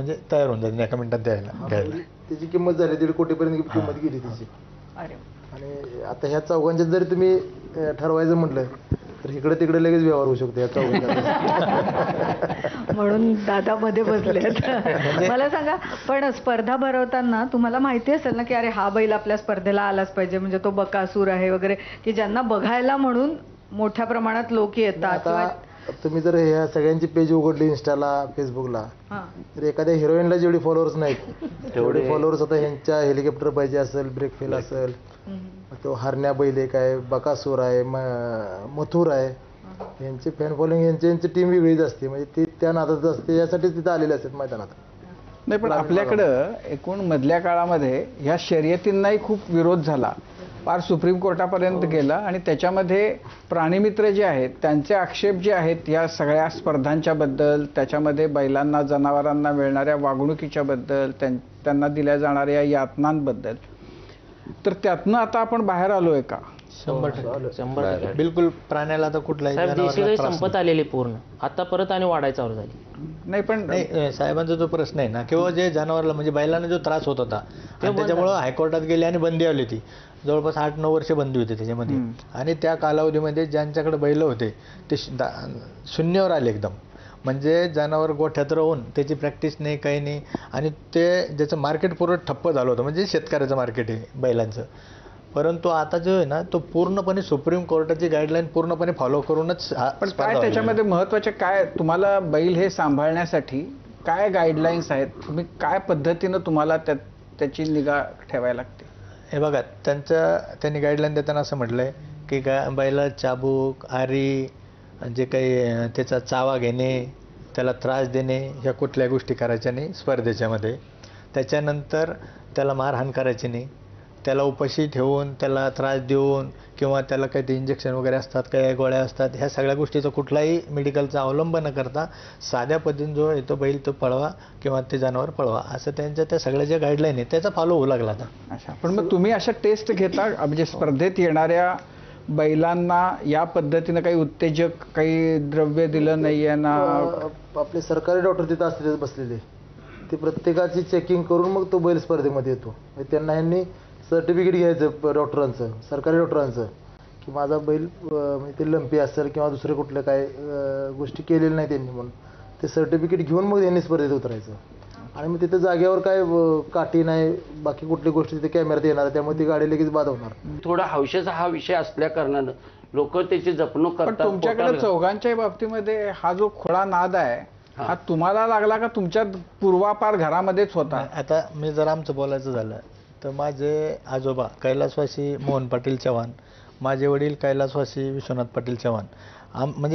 म्हणजे तयार होऊन जाते एका मिनिटात घ्यायला. त्याची किंमत झाली 1.5 कोटीपर्यंत किंमत गेली त्याची. अरे आणि आता ह्या चौघांच्यात जरी तुम्ही ठरवायचं म्हटलं तर इकडे तिकडे लगेच व्यवहार होऊ शकतो या चौघांचा. म्हणून दादा मध्ये बसलेत. मला सांगा, पण स्पर्धा भरवताना तुम्हाला माहिती असेल ना की अरे हा बैल आपल्या स्पर्धेला आलाच पाहिजे, म्हणजे तो बकासूर आहे वगैरे, की ज्यांना बघायला म्हणून मोठ्या प्रमाणात लोक येतात. आता तुम्ही जर ह्या सगळ्यांची पेज उघडली इंस्टाला फेसबुकला तर एखाद्या हिरोईनला जेवढे फॉलोअर्स नाहीत तेवढे फॉलोअर्स आता ह्यांच्या हेलिकॉप्टर पाहिजे असेल, ब्रेक फेल असेल, तो हरण्या बैल एक आहे, बकासूर आहे, मथुर आहे, यांची फॅन फॉलोइंग यांची टीम वेगळीच असते. म्हणजे ती त्या नादात असते, यासाठी तिथे आलेले असतात मैदानात. नाही, पण आपल्याकडं एकूण मधल्या काळामध्ये ह्या शर्यतींनाही खूप विरोध झाला, फार सुप्रीम कोर्टापर्यंत गेला. आणि त्याच्यामध्ये प्राणीमित्र जे आहेत त्यांचे आक्षेप जे आहेत या सगळ्या स्पर्धांच्या बद्दल, त्याच्यामध्ये बैलांना जनावरांना मिळणाऱ्या वागणुकीच्या बद्दल, त्यांना दिल्या जाणाऱ्या यातनांबद्दल, तर त्यातनं आता आपण बाहेर आलोय का? 100% बिलकुल. प्राण्याला आता कुठलाही देशी गाई संपत आलेली पूर्ण, आता परत आणि वाढायला चालू झाली. नाही, पण नाही, साहेबांचा जो प्रश्न आहे ना, किंवा जे जनावरला म्हणजे बैलांना जो त्रास होत होता आणि त्याच्यामुळं हायकोर्टात गेले आणि बंदी आली होती. जवळपास 8-9 वर्ष बंदी होती त्याच्यामध्ये. आणि त्या कालावधीमध्ये ज्यांच्याकडे बैल होते ते शून्यावर आले एकदम. म्हणजे जनावर गोठ्यात राहून त्याची प्रॅक्टिस नाही, काही नाही. आणि ते ज्याचं मार्केट पूर्ण ठप्प झालं होतं, म्हणजे शेतकऱ्याचं मार्केट आहे बैलांचं. परंतु आता जो आहे ना तो पूर्णपणे सुप्रीम कोर्टाची गाईडलाईन पूर्णपणे फॉलो करूनच. पण काय त्याच्यामध्ये महत्वाचे काय, तुम्हाला बैल हे सांभाळण्यासाठी काय गाईडलाईन्स आहेत, तुम्ही काय पद्धतीनं तुम्हाला त्याची निगा ठेवायला लागते? हे बघा, त्यांनी गाईडलाईन देताना असं म्हटलंय की बैला चाबूक, आरी, जे काही त्याचा चावा घेणे, त्याला त्रास देणे, ह्या कुठल्या गोष्टी करायच्या नाही स्पर्धेच्यामध्ये. त्याच्यानंतर त्याला मारहाण करायची नाही, त्याला उपाशी ठेवून, त्याला त्रास देऊन, किंवा त्याला काही ते इंजेक्शन वगैरे असतात, काही गोळ्या असतात, ह्या सगळ्या गोष्टीचा कुठलाही मेडिकलचा अवलंब न करता साध्या पद्धतीने जो आहे तो बैल तो पळवा किंवा ते जनावर पळवा, असं त्यांच्या त्या सगळ्या ज्या गाईडलाईन आहे त्याचा फॉलो होऊ लागला आता. अच्छा, पण मग तुम्ही अशा टेस्ट घेता म्हणजे स्पर्धेत येणाऱ्या बैलांना या पद्धतीनं काही उत्तेजक, काही द्रव्य दिलं नाही आहे ना? आपले सरकारी डॉक्टर तिथं असते बसलेले, ते प्रत्येकाची चेकिंग करून मग तो बैल स्पर्धेमध्ये येतो. त्यांना ह्यांनी सर्टिफिकेट घ्यायचं डॉक्टरांचं, सरकारी डॉक्टरांचं, की माझा बैल म्हणजे ते लंपी असेल किंवा दुसरे कुठल्या काय गोष्टी केलेल्या नाही त्यांनी, म्हणून ते सर्टिफिकेट घेऊन मग त्यांनी स्पर्धेत उतरायचं. आणि मग तिथे जागेवर काय काठी नाही, बाकी कुठली गोष्टी तिथे कॅमेऱ्यात येणार, त्यामुळे ती गाडी लगेच बाद होणार. थोडा हौशेचा हा विषय असल्या कारणानं लोक त्याची जपणूक पण करतात. तुमच्याकडे चौघांच्या बाबतीमध्ये हा जो खोडा नाद आहे हा तुम्हाला लागला का तुमच्या पूर्वापार घरामध्येच होता? आता मी जर आमचं बोलायचं झालं तर माझे आजोबा कैलासवासी मोहन पाटील चव्हाण, माझे वडील कैलासवासी विश्वनाथ पाटील चव्हाण, म्हणजे